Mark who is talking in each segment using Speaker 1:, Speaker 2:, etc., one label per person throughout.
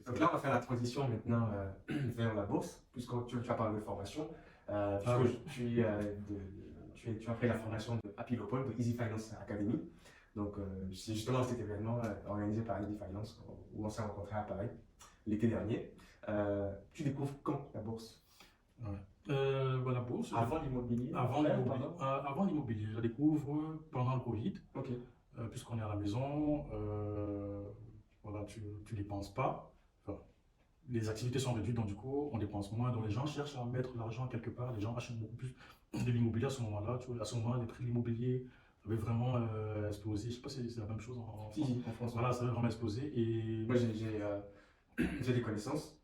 Speaker 1: Donc là, on va faire la transition maintenant vers la bourse, puisque tu as parlé de formation.
Speaker 2: Ah oui.
Speaker 1: Puisque tu as fait la formation de Happy Lopol, de Easy Finance Academy. Donc, c'est justement cet événement organisé par Easy Finance où on s'est rencontrés à Paris l'été dernier. Tu découvres quand la bourse?
Speaker 2: Ouais. La bourse,
Speaker 1: Avant l'immobilier?
Speaker 2: avant
Speaker 1: Après,
Speaker 2: l'immobilier,
Speaker 1: pendant?
Speaker 2: avant l'immobilier, je la découvre pendant le Covid,
Speaker 1: Ok.
Speaker 2: puisqu'on est à la maison, voilà, tu dépenses pas. Enfin, les activités sont réduites, donc du coup, on dépense moins. Donc les gens cherchent à mettre l'argent quelque part. Les gens achètent beaucoup plus de l'immobilier à ce moment-là. Tu vois, à ce moment, les prix de l'immobilier avaient vraiment explosé. Je sais pas si c'est la même chose en
Speaker 1: Si,
Speaker 2: France.
Speaker 1: si, en France.
Speaker 2: Voilà, ça avait vraiment explosé. Et
Speaker 1: Moi, j'ai des connaissances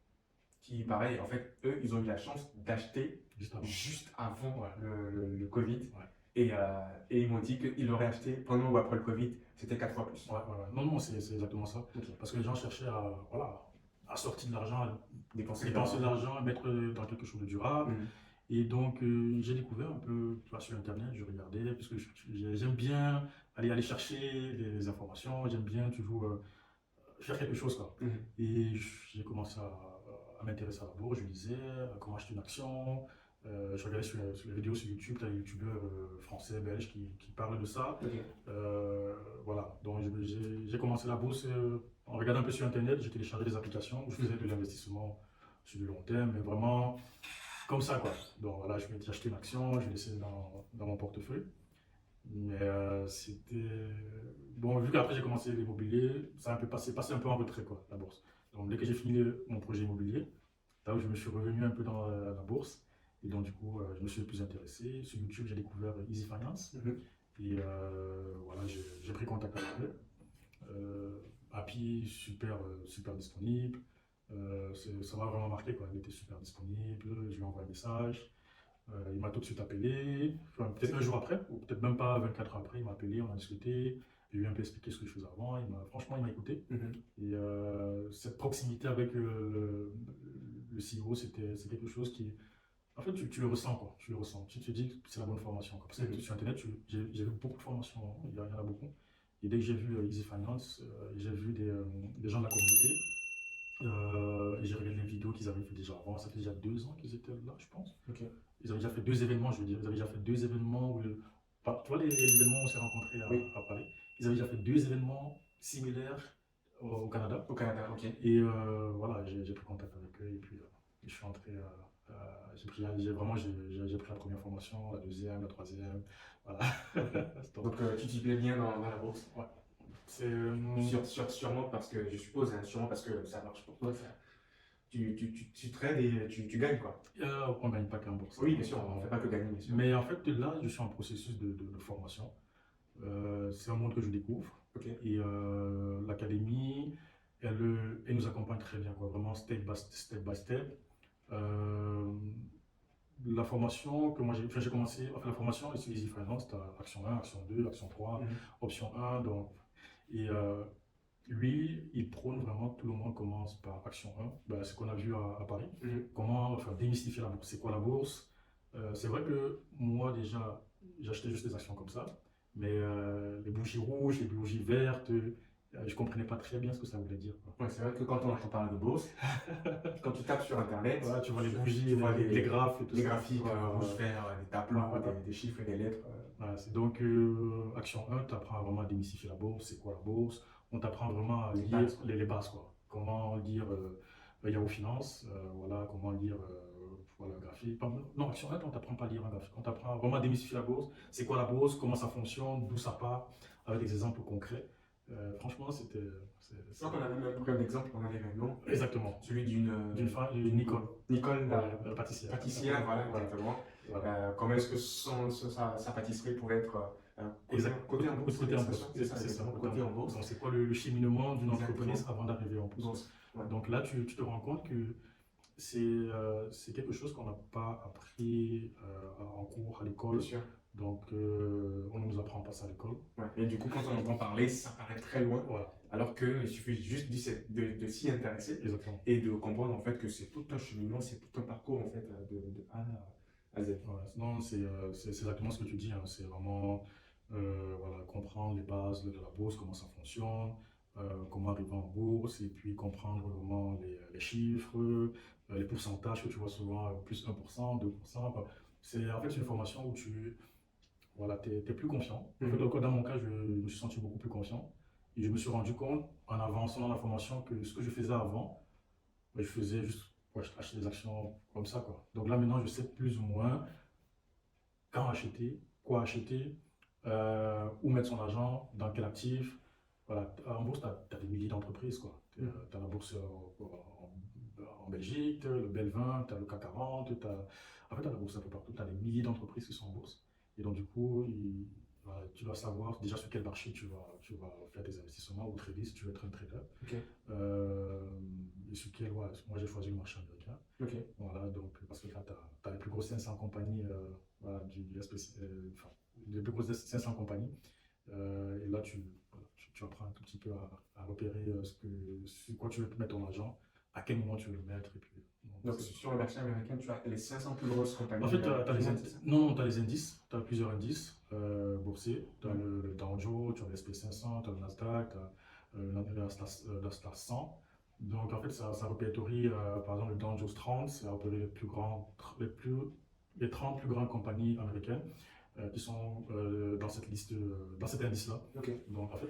Speaker 1: qui, pareil, en fait, eux, ils ont eu la chance d'acheter
Speaker 2: juste avant.
Speaker 1: juste avant
Speaker 2: Ouais.
Speaker 1: le Covid.
Speaker 2: Ouais.
Speaker 1: Et ils m'ont dit qu'ils l'auraient acheté pendant ou après le Covid, c'était 4 fois plus.
Speaker 2: Ouais, ouais, ouais. Non, non, c'est exactement ça.
Speaker 1: Ok.
Speaker 2: Parce que les gens cherchaient à, voilà, à sortir de l'argent, à
Speaker 1: Dépenser
Speaker 2: de l'argent, à mettre dans quelque chose de durable.
Speaker 1: Mhm.
Speaker 2: Et donc, j'ai découvert un peu, tu vois, sur Internet, je regardais, parce que j'aime bien aller chercher les informations, j'aime bien toujours faire quelque chose, quoi.
Speaker 1: Mhm.
Speaker 2: Et j'ai commencé à m'intéresser à la bourse, je lisais comment acheter une action, je regardais sur les vidéos sur YouTube, tu as des youtubeurs français, belges qui parlent de ça.
Speaker 1: Ok.
Speaker 2: Voilà, donc j'ai commencé la bourse en regardant un peu sur Internet, j'ai téléchargé des applications où je faisais de l'investissement sur du long terme, mais vraiment comme ça, quoi. Donc voilà, je m'étais acheté une action, je l'ai laissé dans mon portefeuille. Mais c'était. Bon, vu qu'après j'ai commencé l'immobilier, ça a un peu passé un peu en retrait, quoi, la bourse. Donc dès que j'ai fini mon projet immobilier, là où je me suis revenu un peu dans la bourse, et donc du coup, je me suis plus intéressé. Sur YouTube, j'ai découvert Easy Finance,
Speaker 1: Mhm.
Speaker 2: et voilà, j'ai pris contact avec eux. Happy, super, super disponible. Ça m'a vraiment marqué, quoi. Il était super disponible, je lui ai envoyé un message. Il m'a tout de suite appelé, enfin, peut-être un jour après, ou peut-être même pas 24 heures après, il m'a appelé, on a discuté, je lui ai un peu expliqué ce que je faisais avant, franchement, il m'a écouté.
Speaker 1: Mhm.
Speaker 2: Et cette proximité avec le CEO, c'est quelque chose qui, en fait, tu le ressens, quoi, tu le ressens, tu te dis que c'est la bonne formation, quoi. Parce que
Speaker 1: Mhm.
Speaker 2: sur Internet, j'ai vu beaucoup de formations, hein. Il y en a beaucoup. Et dès que j'ai vu Easy Finance, j'ai vu des gens de la communauté, et j'ai regardé les vidéos qu'ils avaient fait déjà avant, ça fait déjà 2 ans qu'ils étaient là, je pense.
Speaker 1: Ok.
Speaker 2: Ils avaient déjà fait 2 événements, je veux dire. Ils avaient déjà fait 2 événements où, tu vois, les événements où on s'est rencontrés
Speaker 1: Oui.
Speaker 2: à Paris. Ils avaient déjà fait 2 événements similaires au Canada.
Speaker 1: Au Canada, ok.
Speaker 2: Et voilà, j'ai pris contact avec eux et puis je suis entré. J'ai pris la première formation, la deuxième, la troisième. Voilà. Donc,
Speaker 1: Donc, tu t'y plais bien dans la bourse?
Speaker 2: ouais. C'est.
Speaker 1: Sûrement parce que, je suppose, hein, sûrement parce que ça marche pour toi. Tu trades et tu gagnes, quoi.
Speaker 2: On ne gagne pas qu'en bourse,
Speaker 1: Oui,
Speaker 2: hein.
Speaker 1: bien sûr, on ne fait pas que gagner, bien sûr.
Speaker 2: Mais en fait, là, je suis en processus de formation. C'est un monde que je découvre.
Speaker 1: Ok.
Speaker 2: Et l'académie, elle nous accompagne très bien, quoi, vraiment step by step. Euh, la formation que moi j'ai commencé, enfin, la formation ici Easy Finance, tu as action 1, action 2, action 3,
Speaker 1: Mhm.
Speaker 2: option 1. Donc, et lui, il prône vraiment que tout le monde commence par action 1, ben, ce qu'on a vu à Paris.
Speaker 1: Mhm.
Speaker 2: Comment enfin, démystifier la bourse. C'est quoi la bourse? C'est vrai que moi déjà, j'achetais juste des actions comme ça, mais les bougies rouges, les bougies vertes, je comprenais pas très bien ce que ça voulait dire, quoi.
Speaker 1: Ouais, c'est vrai que quand on entend parler de bourse, quand tu tapes sur Internet,
Speaker 2: Voilà, tu vois les bougies,
Speaker 1: tu vois
Speaker 2: les graphes et tout
Speaker 1: les
Speaker 2: ça.
Speaker 1: graphiques
Speaker 2: Voilà,
Speaker 1: rouge,
Speaker 2: voilà.
Speaker 1: vert, des tableaux,
Speaker 2: Ouais, ouais.
Speaker 1: des chiffres et des lettres.
Speaker 2: Voilà, donc, action 1, tu apprends vraiment à démystifier la bourse, c'est quoi la bourse. On t'apprend vraiment à
Speaker 1: Les
Speaker 2: lire
Speaker 1: bases, quoi.
Speaker 2: les bases, quoi. Comment lire Yahoo Finance, voilà, comment lire voilà, un graphique. Non, action 1, on t'apprend pas à lire un graphique. On t'apprend vraiment à démystifier la bourse, c'est quoi la bourse, comment ça fonctionne, d'où ça part, avec des exemples concrets. Franchement,
Speaker 1: Je crois qu'on avait même pris un exemple pendant l'événement,
Speaker 2: exactement.
Speaker 1: celui
Speaker 2: D'une femme, Nicole.
Speaker 1: Nicole,
Speaker 2: La pâtissière.
Speaker 1: pâtissière, voilà,
Speaker 2: Voilà.
Speaker 1: exactement.
Speaker 2: Voilà.
Speaker 1: Comment est-ce que sa pâtisserie pourrait être cotée en bourse?
Speaker 2: Côté en bourse,
Speaker 1: C'est ça,
Speaker 2: c'est ça.
Speaker 1: exactement, cotée en bourse.
Speaker 2: Donc, c'est quoi le cheminement d'une
Speaker 1: Exactement.
Speaker 2: entreprise avant d'arriver en bourse?
Speaker 1: Bourse, ouais.
Speaker 2: Donc là, tu te rends compte que c'est quelque chose qu'on n'a pas appris en cours à l'école.
Speaker 1: Bien sûr.
Speaker 2: Donc, on ne nous apprend pas ça à l'école.
Speaker 1: Ouais. Et du coup, quand on entend parler, ça paraît très loin.
Speaker 2: Voilà,
Speaker 1: Alors qu'il suffit juste de s'y intéresser
Speaker 2: exactement.
Speaker 1: et de comprendre en fait que c'est tout un cheminement, c'est tout un parcours en fait de A à Z.
Speaker 2: Voilà. Non, c'est exactement ce que tu dis, hein. C'est vraiment voilà, comprendre les bases de la bourse, comment ça fonctionne, comment arriver en bourse, et puis comprendre vraiment chiffres, les pourcentages que tu vois souvent, plus 1%, 2%. Enfin, en fait, c'est une formation où tu voilà, t'es plus confiant. En fait,
Speaker 1: Mhm.
Speaker 2: donc, dans mon cas, je me suis senti beaucoup plus confiant. Et je me suis rendu compte, en avançant dans la formation, que ce que je faisais avant, je faisais juste ouais, acheter des actions comme ça, quoi. Donc là, maintenant, je sais plus ou moins quand acheter, quoi acheter, où mettre son argent, dans quel actif. Voilà. En bourse, tu as des milliers d'entreprises, quoi. Tu
Speaker 1: Mhm.
Speaker 2: as la bourse en Belgique, le Bel 20, tu as le CAC 40, en fait, tu as la bourse un peu partout. Tu as des milliers d'entreprises qui sont en bourse. Et donc, du coup, voilà, tu dois savoir déjà sur quel marché tu vas faire des investissements ou trader si tu veux être un trader.
Speaker 1: Ok,
Speaker 2: Euh, et sur quel, ouais, moi, j'ai choisi le marché américain.
Speaker 1: ok.
Speaker 2: Voilà, donc, parce que là, tu as les plus grosses 500 compagnies, voilà, enfin, les plus grosses 500 compagnies. Et là, voilà, tu apprends un tout petit peu à repérer sur quoi tu veux mettre ton argent, à quel moment tu veux le mettre. Et puis,
Speaker 1: Donc, sur le marché américain, tu as les 500 plus grosses
Speaker 2: en
Speaker 1: compagnies
Speaker 2: fait, tu as
Speaker 1: du
Speaker 2: les
Speaker 1: monde, c'est ça?
Speaker 2: non, tu as les indices, tu as plusieurs indices boursiers. Tu as
Speaker 1: Mhm.
Speaker 2: le Dow Jones, tu as le SP 500, tu as le Nasdaq, tu as la 100. Donc, en fait, ça répertorie, par exemple, le Dow Jones 30, ça répertorie les 30 plus grandes compagnies américaines qui sont dans cette liste, dans cet indice-là.
Speaker 1: Ok.
Speaker 2: Donc, en fait,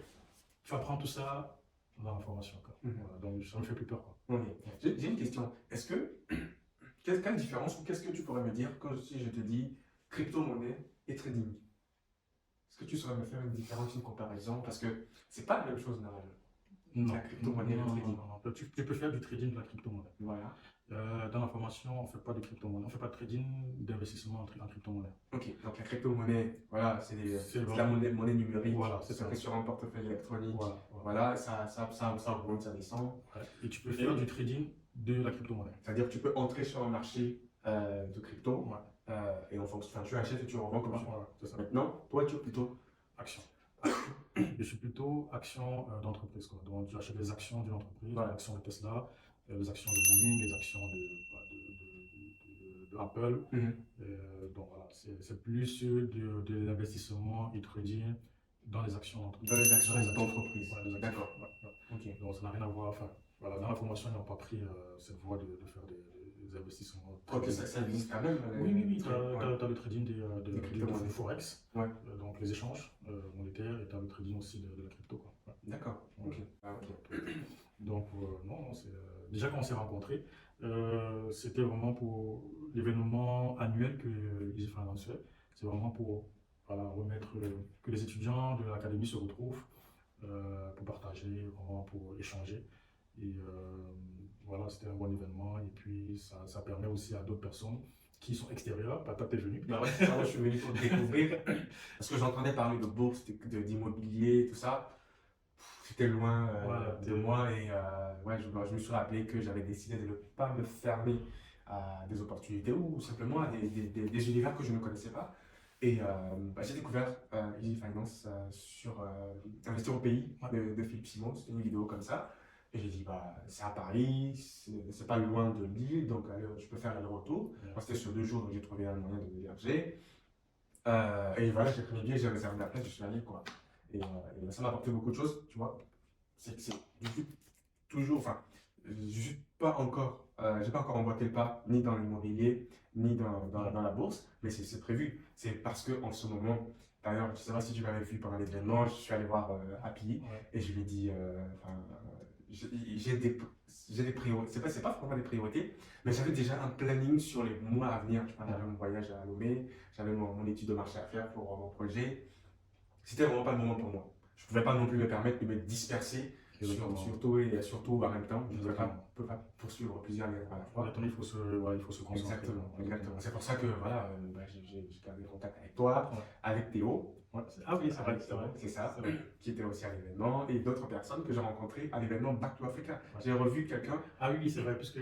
Speaker 2: tu apprends tout ça dans la formation, quoi.
Speaker 1: Mhm.
Speaker 2: Voilà, donc, ça me fait plus peur, quoi.
Speaker 1: Ok. J'ai une question. Est-ce que, quelle différence ou qu'est-ce que tu pourrais me dire quand si je te dis crypto-monnaie et trading? Est-ce que tu saurais me faire une différence, une comparaison? Parce que c'est pas la même chose normalement. La
Speaker 2: Non,
Speaker 1: crypto-monnaie et le trading.
Speaker 2: non. Tu peux faire du trading de la crypto-monnaie.
Speaker 1: Voilà.
Speaker 2: Dans la formation, on ne fait pas de crypto-monnaie. On ne fait pas de trading d'investissement en crypto-monnaie.
Speaker 1: Ok, donc la crypto-monnaie, voilà, c'est
Speaker 2: C'est
Speaker 1: la
Speaker 2: vraiment.
Speaker 1: monnaie numérique,
Speaker 2: Voilà, c'est
Speaker 1: ça
Speaker 2: ça.
Speaker 1: fait sur un portefeuille électronique,
Speaker 2: Voilà.
Speaker 1: voilà, ça augmente, ça descend.
Speaker 2: Ouais. Et tu peux faire du trading de la crypto-monnaie.
Speaker 1: C'est-à-dire que tu peux entrer sur un marché de crypto
Speaker 2: Ouais.
Speaker 1: et en fonction, enfin, tu achètes et tu revends comme tu veux.
Speaker 2: Voilà, c'est ça.
Speaker 1: Maintenant, toi, tu es plutôt
Speaker 2: Action. Je suis plutôt action d'entreprise, quoi. Donc, tu achètes les actions d'une entreprise,
Speaker 1: voilà.
Speaker 2: les actions de Tesla, les actions de Boeing, les actions de Apple.
Speaker 1: Mhm.
Speaker 2: Donc, voilà, c'est plus de l'investissement et trading dans les actions d'entreprise.
Speaker 1: Dans les actions d'entreprise.
Speaker 2: Voilà, les actions.
Speaker 1: D'accord.
Speaker 2: Ouais, ouais.
Speaker 1: Ok.
Speaker 2: Donc, ça n'a rien à voir. Enfin, voilà, dans la formation, ils n'ont pas pris cette voie de faire des investissements.
Speaker 1: Ok, ça existe quand même.
Speaker 2: Oui, tu
Speaker 1: ouais.
Speaker 2: as le trading
Speaker 1: Des crypto-monnaies.
Speaker 2: du Forex,
Speaker 1: Ouais.
Speaker 2: donc les échanges monétaires, et tu as le trading aussi de la crypto, quoi. Ouais.
Speaker 1: D'accord. Ok.
Speaker 2: Ouais.
Speaker 1: Ah, ok.
Speaker 2: Donc, non, déjà quand on s'est rencontrés, c'était vraiment pour l'événement annuel que Easy Finance fait. C'est vraiment pour voilà, remettre que les étudiants de l'académie se retrouvent pour partager, vraiment pour échanger. Et voilà, c'était un bon événement. Et puis, ça permet aussi à d'autres personnes qui sont extérieures. Toi, t'es venu.
Speaker 1: Bah ouais, c'est ça, moi, je suis venu pour découvrir. Parce que j'entendais parler de bourse, d'immobilier, tout ça. C'était loin
Speaker 2: Voilà,
Speaker 1: de moi et ouais, je me suis rappelé que j'avais décidé de ne pas me fermer à des opportunités ou simplement à des univers que je ne connaissais pas. Et bah, j'ai découvert Easy Finance sur Investir au pays de Philippe Simon. C'était une vidéo comme ça. Et j'ai dit, bah, c'est à Paris, c'est pas loin de Lille, donc je peux faire l'aller-retour.
Speaker 2: Ouais.
Speaker 1: Moi, c'était sur 2 jours, donc j'ai trouvé un moyen de m'héberger. Et voilà, j'ai pris le billet, j'ai réservé la place, je suis allé, quoi. Et ça m'a apporté beaucoup de choses, tu vois. Je suis toujours, enfin, je suis pas encore, j'ai pas encore emboîté le pas, ni dans l'immobilier, ni dans la bourse, mais c'est prévu. C'est parce que en ce moment, d'ailleurs, je sais pas si tu m'avais vu pendant l'événement, je suis allé voir Happy
Speaker 2: Ouais.
Speaker 1: et je lui ai dit, enfin, j'ai des priorités, c'est pas vraiment des priorités, mais j'avais déjà un planning sur les mois à venir. Tu vois, j'avais mon voyage à Lomé, j'avais mon étude de marché à faire pour mon projet. C'était vraiment pas le moment pour moi. Je pouvais pas non plus me permettre de me disperser surtout en même temps. Je ne peux pas poursuivre plusieurs liens à la fois.
Speaker 2: Exactement, il faut se concentrer.
Speaker 1: Exactement. C'est pour ça que voilà, bah, j'ai gardé contact avec toi,
Speaker 2: Ouais.
Speaker 1: avec Théo.
Speaker 2: Ouais. Ah oui, c'est vrai.
Speaker 1: C'est ça,
Speaker 2: C'est vrai.
Speaker 1: qui était aussi à l'événement, et d'autres personnes que j'ai rencontrées à l'événement Back to Africa.
Speaker 2: Ouais.
Speaker 1: J'ai revu quelqu'un,
Speaker 2: Ah oui, c'est vrai, puisque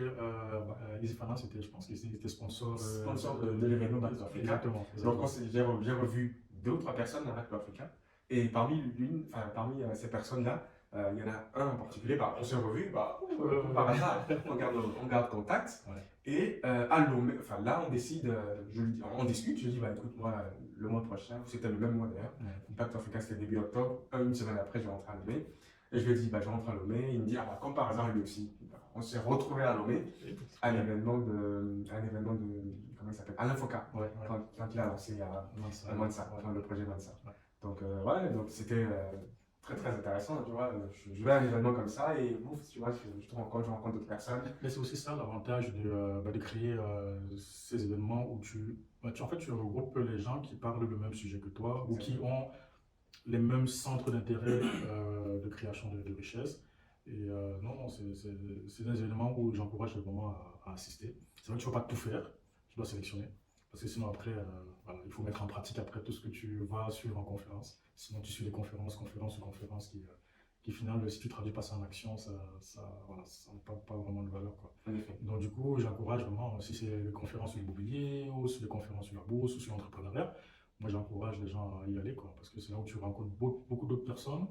Speaker 2: Easy Finance, je pense qu'ils étaient sponsor
Speaker 1: de l'événement Back to Africa.
Speaker 2: Exactement.
Speaker 1: Donc j'ai revu 2 ou 3 personnes à Back to Africa. Et parmi ces personnes-là, il y en a un en particulier, bah, on s'est revu, bah, par hasard, on garde contact.
Speaker 2: Ouais.
Speaker 1: Et là, on décide, on discute, je dis, bah, écoute, moi, le mois prochain, c'était le même mois d'ailleurs,
Speaker 2: Ouais.
Speaker 1: Impact Africa, c'était début octobre, une semaine après, je vais rentrer à Lomé. Et je lui ai dit, bah, je rentre à Lomé. Il me dit, ah, bah, comme par hasard, lui aussi. On s'est retrouvés à Lomé à un événement de, comment il s'appelle, Alain Foka,
Speaker 2: Ouais, ouais.
Speaker 1: quand il a lancé il y a
Speaker 2: Mansa,
Speaker 1: un mois de ça,
Speaker 2: ouais.
Speaker 1: enfin, le projet Mansa.
Speaker 2: Ouais.
Speaker 1: Donc, ouais, donc c'était très très intéressant, tu vois. Je vais à un événement comme ça et ouf, tu vois, je rencontre d'autres personnes.
Speaker 2: Mais c'est aussi ça l'avantage de créer ces événements où en fait, tu regroupes les gens qui parlent le même sujet que toi ou qui
Speaker 1: Exactement.
Speaker 2: ont les mêmes centres d'intérêt de création de richesse. Et non, non, c'est des événements où j'encourage vraiment à assister. C'est vrai que tu ne vas pas tout faire, tu dois sélectionner. Parce que sinon, après, voilà, il faut mettre en pratique après tout ce que tu vas suivre en conférence. Sinon, tu suis des conférences qui finalement, si tu ne traduis pas ça en action, voilà, ça n'a pas vraiment de valeur, quoi.
Speaker 1: En effet.
Speaker 2: Donc, du coup, j'encourage vraiment, si c'est des conférences sur l'immobilier, ou sur des conférences sur la bourse, ou sur l'entrepreneuriat, moi, j'encourage les gens à y aller, quoi, parce que c'est là où tu rencontres beaucoup d'autres personnes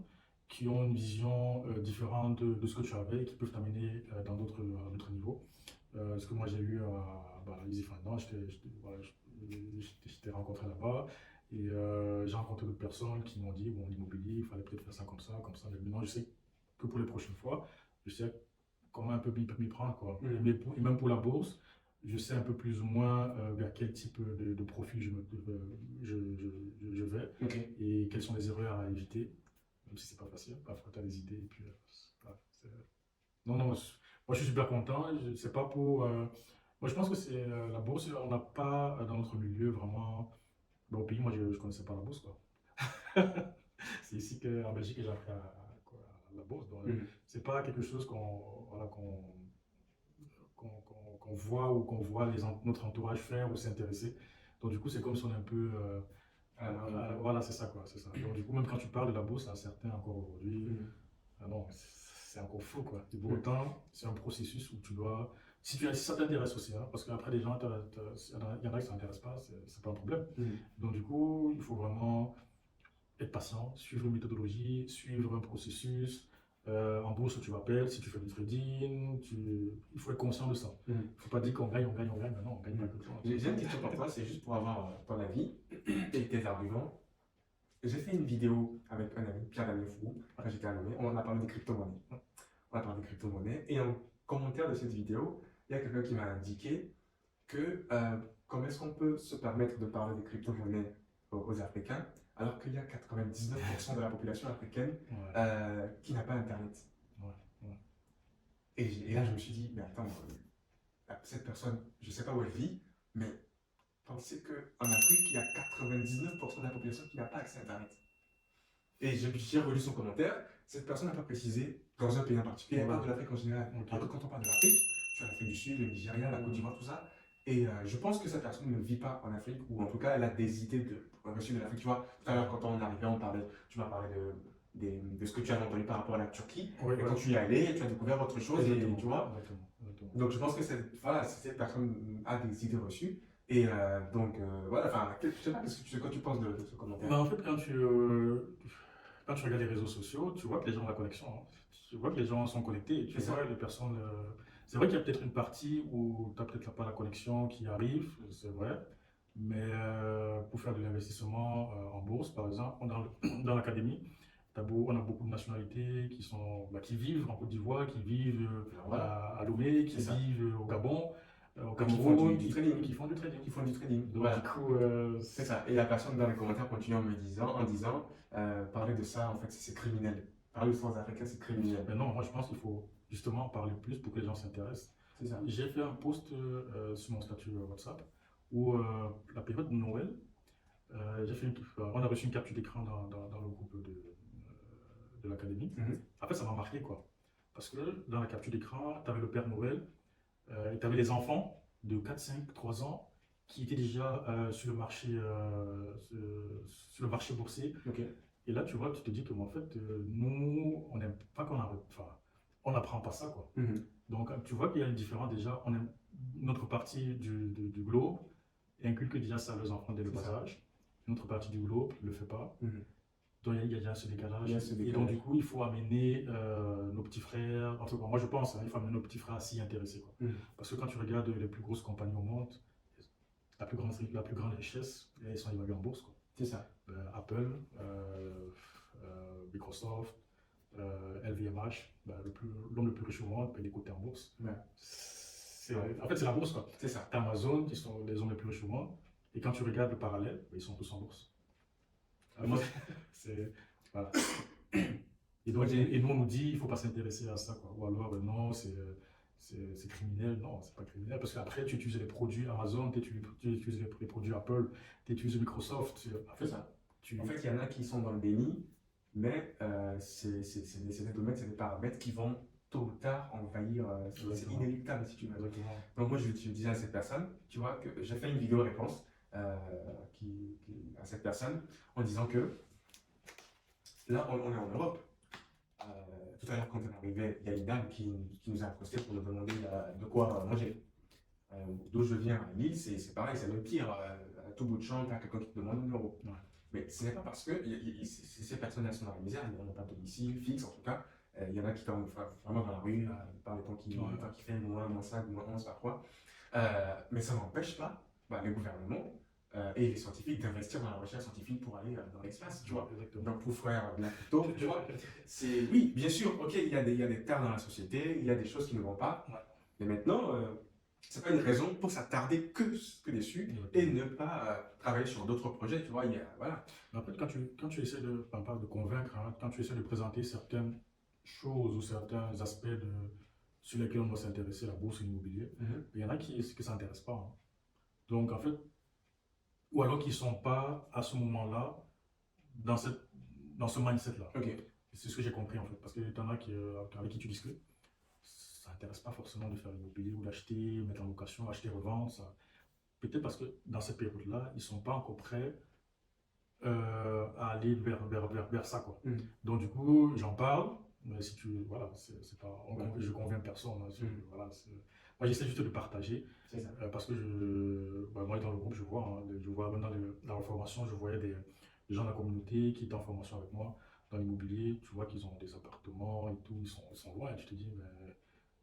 Speaker 2: qui ont une vision différente de ce que tu avais et qui peuvent t'amener dans d'autres niveaux. Ce que moi, j'ai eu à Easy Finance, voilà, je t'ai rencontré là-bas et j'ai rencontré d'autres personnes qui m'ont dit, bon, l'immobilier, il fallait peut-être faire ça comme ça, comme ça. Mais maintenant, je sais que pour les prochaines fois, je sais comment un peu m'y prendre, quoi. Et même pour la bourse, je sais un peu plus ou moins vers quel type de profil je vais
Speaker 1: Ok.
Speaker 2: et quelles sont les erreurs à éviter, même si c'est pas facile. Parfois, tu as des idées et puis. Voilà, non, non, moi je suis super content. C'est pas pour. Moi je pense que c'est la bourse, on n'a pas dans notre milieu vraiment. Au pays, moi je ne connaissais pas la bourse, quoi. C'est ici en Belgique que j'ai appris à la bourse. Donc, c'est pas quelque chose voilà, qu'on voit ou qu'on voit notre entourage faire ou s'intéresser. Donc du coup, c'est comme si on est un peu... voilà, c'est ça, quoi. C'est ça. Donc du coup, même quand tu parles de la bourse à certains encore aujourd'hui, non, c'est encore fou, quoi. Et pour autant, c'est un processus où tu dois... Si ça t'intéresse aussi, hein, parce qu'après les gens, il y en a qui ne s'intéressent pas, c'est pas un problème. Donc du coup, il faut vraiment être patient, suivre une méthodologie, suivre un processus. En bourse, tu vas perdre si tu fais du trading. Il faut être conscient de ça. Il ne faut pas dire qu'on gagne, mais non, on gagne pas tout le temps.
Speaker 1: J'ai une question pour toi, c'est juste pour avoir ton avis et tes arguments. J'ai fait une vidéo avec un ami, Pierre-Damien Fourou, après j'étais à Lomé, on a parlé des crypto-monnaies. Et en commentaire de cette vidéo, il y a quelqu'un qui m'a indiqué que comment est-ce qu'on peut se permettre de parler des crypto-monnaies aux Africains alors qu'il y a 99% de la population africaine qui n'a pas Internet. Et là, je me suis dit, mais attends, cette personne, je ne sais pas où elle vit, mais pensez qu'en Afrique, il y a 99% de la population qui n'a pas accès à Internet. Et j'ai relu son commentaire, cette personne n'a pas précisé dans un pays en particulier, elle parle de l'Afrique en général. Alors que quand on parle de l'Afrique, tu as l'Afrique du Sud, le Nigeria, la Côte d'Ivoire, tout ça. Et je pense que cette personne ne vit pas en Afrique, ou en tout cas, elle a des idées reçues de l'Afrique. Tu vois, tout à l'heure, quand on arrivait, tu m'as parlé de ce que tu avais entendu par rapport à la Turquie. Et quand tu y es allé, tu as découvert autre chose. Et, tu vois. Donc, je pense que cette personne a des idées reçues. Et voilà, enfin, je sais pas ce que tu penses de ce commentaire.
Speaker 2: En fait, quand tu regardes les réseaux sociaux, tu vois que les gens ont la connexion. Hein. Tu vois que les gens sont connectés. Tu vois les personnes. C'est vrai qu'il y a peut-être une partie où tu n'as peut-être pas la connexion qui arrive, c'est vrai. Mais pour faire de l'investissement en bourse, par exemple, dans l'académie, on a beaucoup de nationalités qui vivent en Côte d'Ivoire, qui vivent à Lomé, qui vivent au Gabon.
Speaker 1: Qui font du trading.
Speaker 2: Qui font du trading.
Speaker 1: Qui font du trading.
Speaker 2: Donc,
Speaker 1: voilà.
Speaker 2: du coup,
Speaker 1: c'est ça. Et la personne dans les commentaires continue en disant parler de ça, en fait, c'est criminel. Parler de France africaine, c'est criminel.
Speaker 2: Mais non, moi je pense qu'il faut justement en parler plus pour que les gens s'intéressent.
Speaker 1: C'est ça.
Speaker 2: J'ai fait un post sur mon statut WhatsApp où la période de Noël, on a reçu une capture d'écran dans le groupe de l'académie. En fait, ça m'a marqué, quoi. Parce que dans la capture d'écran, tu avais le Père Noël, et tu avais les enfants de 4, 5, 3 ans qui étaient déjà sur le marché boursier.
Speaker 1: Okay.
Speaker 2: Et là, tu vois, tu te dis que en fait, nous, on n'aime pas on n'apprend pas ça, quoi. Donc, tu vois qu'il y a une différence déjà. Notre partie du globe inculque déjà ça à leurs enfants dès le bas âge. Notre partie du globe ne le fait pas. Donc, il y a déjà ce décalage. Et donc, du coup, il faut amener nos petits frères. En tout cas, moi, je pense, il faut amener nos petits frères à s'y intéresser, quoi. Parce que quand tu regardes les plus grosses compagnies au monde, la plus grande richesse, elles sont évaluées en bourse, quoi.
Speaker 1: C'est ça.
Speaker 2: Apple, Microsoft, LVMH, l'homme le plus riche au monde, paye des cotés en bourse.
Speaker 1: Ouais.
Speaker 2: En fait, c'est la bourse, quoi.
Speaker 1: C'est ça.
Speaker 2: T'as Amazon, qui sont les hommes les plus riches au monde, et quand tu regardes le parallèle, ils sont tous en bourse. Moi, voilà. Et nous, on nous dit, il ne faut pas s'intéresser à ça, quoi. Ou alors, non, c'est criminel. Non, c'est pas criminel. Parce qu'après, tu utilises les produits Amazon, tu utilises les produits Apple, tu utilises Microsoft.
Speaker 1: C'est ça. En fait, il y en a qui sont dans le déni, mais c'est des domaines, c'est des paramètres qui vont tôt ou tard envahir. C'est inéluctable, si tu veux.
Speaker 2: Exactement.
Speaker 1: Donc, moi, je disais à cette personne, tu vois, que j'ai fait une vidéo réponse à cette personne en disant que là, on est en Europe. Tout à l'heure, quand on est arrivé, il y a une dame qui nous a accosté pour nous demander de quoi manger. D'où je viens à Lille, c'est pareil, c'est le pire. À tout bout de champ, tu as quelqu'un qui te demande 1 euro.
Speaker 2: Ouais.
Speaker 1: Mais ce n'est pas parce que ces personnes-là sont dans la misère, ils n'ont pas de domicile fixe en tout cas. Il y en a qui tombent vraiment dans la rue par les temps qui fait -5, -11 parfois. Mais ça n'empêche pas les gouvernements et les scientifiques d'investir dans la recherche scientifique pour aller dans l'espace, tu vois. Donc pour faire de la crypto, tu vois, oui, bien sûr, ok, il y a des tares dans la société, il y a des choses qui ne vont pas, mais maintenant, c'est pas une raison pour s'attarder que dessus et ne pas travailler sur d'autres projets, tu vois, voilà.
Speaker 2: En fait, quand tu essaies de convaincre, hein, quand tu essaies de présenter certaines choses ou certains aspects sur lesquels on doit s'intéresser, la bourse et l'immobilier, il y en a qui ne s'intéressent pas. Hein. Donc, en fait, ou alors qu'ils ne sont pas à ce moment-là dans ce mindset-là.
Speaker 1: Okay.
Speaker 2: C'est ce que j'ai compris en fait, parce que tu en as avec qui tu discutes, ça n'intéresse pas forcément de faire l'immobilier ou d'acheter, mettre en location, acheter, revendre. Peut-être parce que dans cette période-là, ils ne sont pas encore prêts à aller vers ça, quoi. Donc du coup, j'en parle, mais si tu... Voilà, c'est pas, je convainc personne. Hein, voilà, moi, j'essaie juste de partager. Parce que moi, dans le groupe, je vois dans la formation, je voyais des gens de la communauté qui étaient en formation avec moi dans l'immobilier. Tu vois qu'ils ont des appartements et tout, ils sont loin. Et tu te dis, mais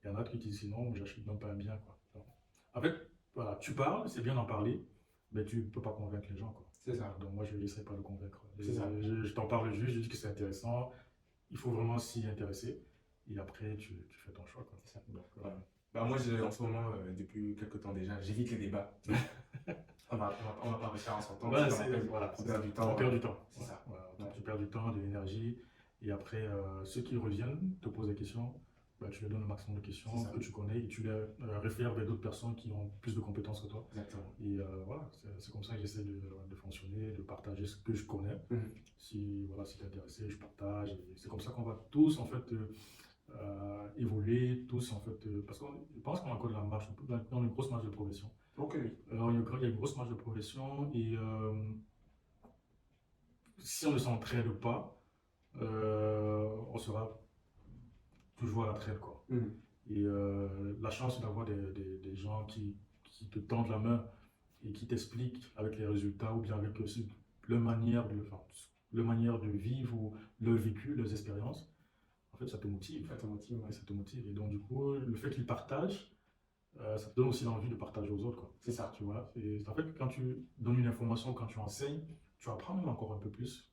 Speaker 2: il y en a qui disent sinon, j'achète même pas un bien, quoi. Donc, en fait, voilà, tu parles, c'est bien d'en parler, mais tu ne peux pas convaincre les gens, quoi.
Speaker 1: C'est ça.
Speaker 2: Donc moi, je n'essaie pas de convaincre.
Speaker 1: Je
Speaker 2: t'en parle juste, je dis que c'est intéressant. Il faut vraiment s'y intéresser. Et après, tu fais ton choix, quoi.
Speaker 1: C'est ça. Donc, moi, en ce moment, depuis quelques temps déjà, j'évite les débats. on va pas réussir à s'entendre.
Speaker 2: On perd du temps.
Speaker 1: On perd du temps. C'est ça.
Speaker 2: Voilà, tu perds du temps, de l'énergie. Et après, ceux qui reviennent te posent des questions, tu leur donnes le maximum de questions que tu connais et tu les réfères vers d'autres personnes qui ont plus de compétences que toi.
Speaker 1: Exactement.
Speaker 2: Et voilà, c'est comme ça que j'essaie de fonctionner, de partager ce que je connais. Si tu es intéressé, je partage. Et c'est comme ça qu'on va tous, en fait, évoluer, tous, en fait, parce qu'on pense qu'on a encore de la marge, on a une grosse marge de progression.
Speaker 1: Ok.
Speaker 2: Alors, il y a une grosse marge de progression et si on ne s'entraide pas, on sera toujours à la traite, quoi. Et la chance d'avoir des gens qui te tendent la main et qui t'expliquent avec les résultats ou bien avec leur manière de vivre ou leur vécu, leurs expériences, en fait, ça te motive.
Speaker 1: Ça te motive, ouais.
Speaker 2: Ça te motive. Et donc, du coup, le fait qu'ils partagent, ça te donne aussi l'envie de partager aux autres, quoi.
Speaker 1: C'est ça.
Speaker 2: Tu vois. Et en fait, quand tu donnes une information, quand tu enseignes, tu apprends même encore un peu plus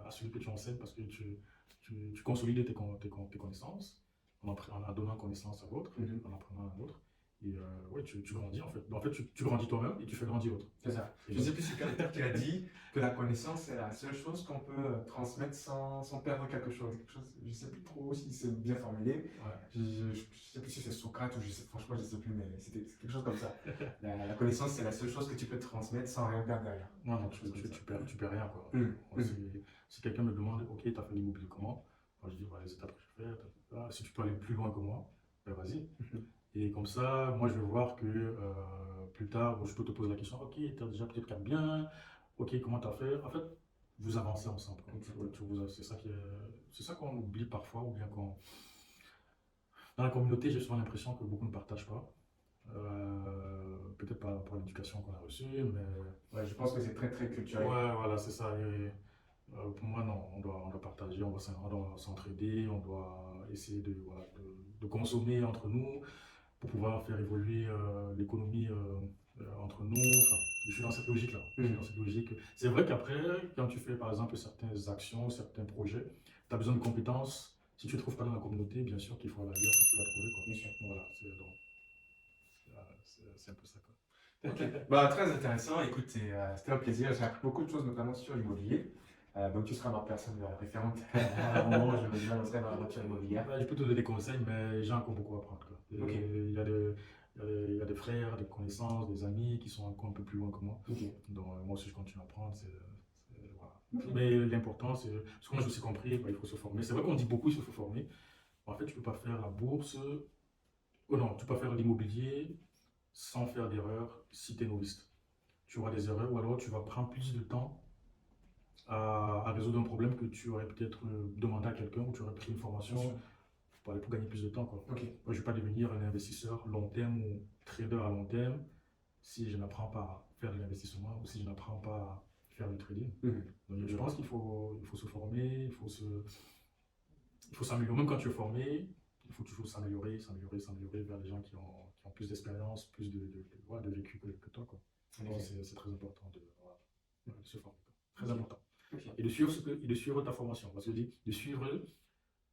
Speaker 2: à celui que tu enseignes parce que tu consolides tes connaissances en donnant connaissance à l'autre, en apprenant à l'autre. Et tu grandis en fait. En fait, tu grandis toi-même et tu fais grandir l'autre.
Speaker 1: C'est ça. Je ne sais plus si quelqu'un qui a dit que la connaissance c'est la seule chose qu'on peut transmettre sans perdre quelque chose. Je ne sais plus trop si c'est bien formulé. Je ne sais plus si c'est Socrate ou franchement je ne sais plus, mais c'était quelque chose comme ça. La connaissance c'est la seule chose que tu peux transmettre sans rien perdre derrière.
Speaker 2: Non, tu perds rien, quoi. Si quelqu'un me demande, ok, tu as fait l'immobilier comment? Moi, je dis, les étapes que je fais, si tu peux aller plus loin que moi, vas-y. Et comme ça, moi, je vais voir que plus tard, je peux te poser la question, ok, tu as déjà peut-être 4 biens, ok, comment tu as fait? En fait, vous avancez ensemble. C'est ça qu'on oublie parfois, ou bien qu'on... Dans la communauté, j'ai souvent l'impression que beaucoup ne partagent pas. Peut-être pas par l'éducation qu'on a reçue, mais...
Speaker 1: je pense que c'est très, très culturel.
Speaker 2: Ouais, voilà, c'est ça. Pour moi, non, on doit partager, on doit s'entraider, on doit essayer de consommer entre nous pour pouvoir faire évoluer l'économie entre nous. Enfin, je suis dans cette logique-là. C'est vrai qu'après, quand tu fais par exemple certaines actions, certains projets, tu as besoin de compétences Si tu ne trouves pas dans la communauté, bien sûr qu'il faut aller ailleurs pour la trouver, quoi.
Speaker 1: Bien sûr.
Speaker 2: Voilà, c'est un peu ça, quoi.
Speaker 1: Ok. Bah, très intéressant. Écoute, c'était un plaisir. J'ai appris beaucoup de choses, notamment sur l'immobilier. Donc, tu seras ma personne référente au moment où je me lancerai dans l'aventure immobilière.
Speaker 2: Ouais, je peux te donner des conseils, mais j'ai encore beaucoup à apprendre, quoi.
Speaker 1: Ok.
Speaker 2: Il y a des frères, des connaissances, des amis qui sont encore un peu plus loin que moi.
Speaker 1: Ok.
Speaker 2: Donc, moi aussi, je continue à apprendre. Voilà.
Speaker 1: Ok.
Speaker 2: Mais l'important, c'est. Parce que moi, j'ai aussi compris, bah, il faut se former. C'est vrai qu'on dit beaucoup, il faut se former. En fait, tu ne peux pas faire la bourse. Oh non, tu peux pas faire l'immobilier sans faire d'erreur si tu es novice. Tu auras des erreurs ou alors tu vas prendre plus de temps à résoudre un problème que tu aurais peut-être demandé à quelqu'un ou tu aurais pris une formation pour gagner plus de temps, quoi.
Speaker 1: Ok.
Speaker 2: Moi, je ne vais pas devenir un investisseur long terme ou trader à long terme si je n'apprends pas à faire de l'investissement ou si je n'apprends pas à faire du trading. Donc, je pense qu'il faut se former, il faut s'améliorer. Même quand tu es formé, il faut toujours s'améliorer vers des gens qui ont plus d'expérience, plus de vécu que toi, quoi. Donc, c'est très important de se former, quoi. Très important.
Speaker 1: Ok.
Speaker 2: Et de suivre ta formation. Parce que je dis, de suivre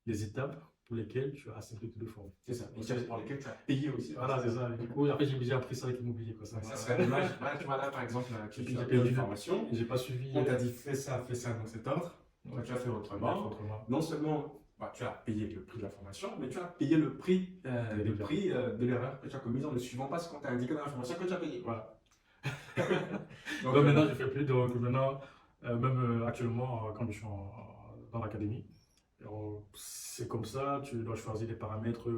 Speaker 2: les étapes pour lesquelles tu as accepté de te former.
Speaker 1: C'est ça. Et pour lesquels tu as payé aussi.
Speaker 2: Voilà, c'est ça. Du coup, après, j'ai appris ça avec l'immobilier, quoi.
Speaker 1: Ça serait dommage. Là, tu vois, là, par exemple, tu as
Speaker 2: J'ai
Speaker 1: payé une formation.
Speaker 2: J'ai pas suivi.
Speaker 1: On t'a dit fais ça dans cet ordre. Toi, tu as fait autrement. Non seulement tu as payé le prix de la formation, mais tu as payé le prix de l'erreur que tu as commise en ne suivant pas ce qu'on t'a indiqué dans la formation que tu as payé.
Speaker 2: Voilà.
Speaker 1: Donc,
Speaker 2: maintenant, je fais plus. Donc maintenant, même actuellement, quand je suis dans l'académie, c'est comme ça. Tu dois choisir des paramètres.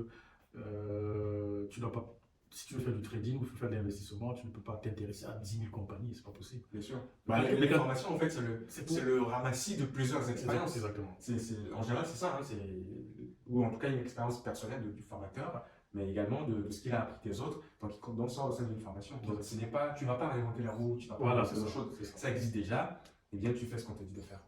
Speaker 2: Tu dois pas. Si tu veux faire du trading ou faire de l'investissement, tu ne peux pas t'intéresser à 10 000 compagnies, c'est pas possible.
Speaker 1: Bien sûr. Les formations, en fait, c'est le ramassis de plusieurs expériences.
Speaker 2: Exactement.
Speaker 1: En général, c'est ça. Ou en tout cas, une expérience personnelle du formateur, mais également de ce qu'il a appris des autres, donc il compte dans ça au sein d'une formation. Donc, tu ne vas pas réinventer la roue, tu ne vas pas
Speaker 2: voilà,
Speaker 1: inventer autre chose. Ça existe déjà, et bien tu fais ce qu'on te dit de faire.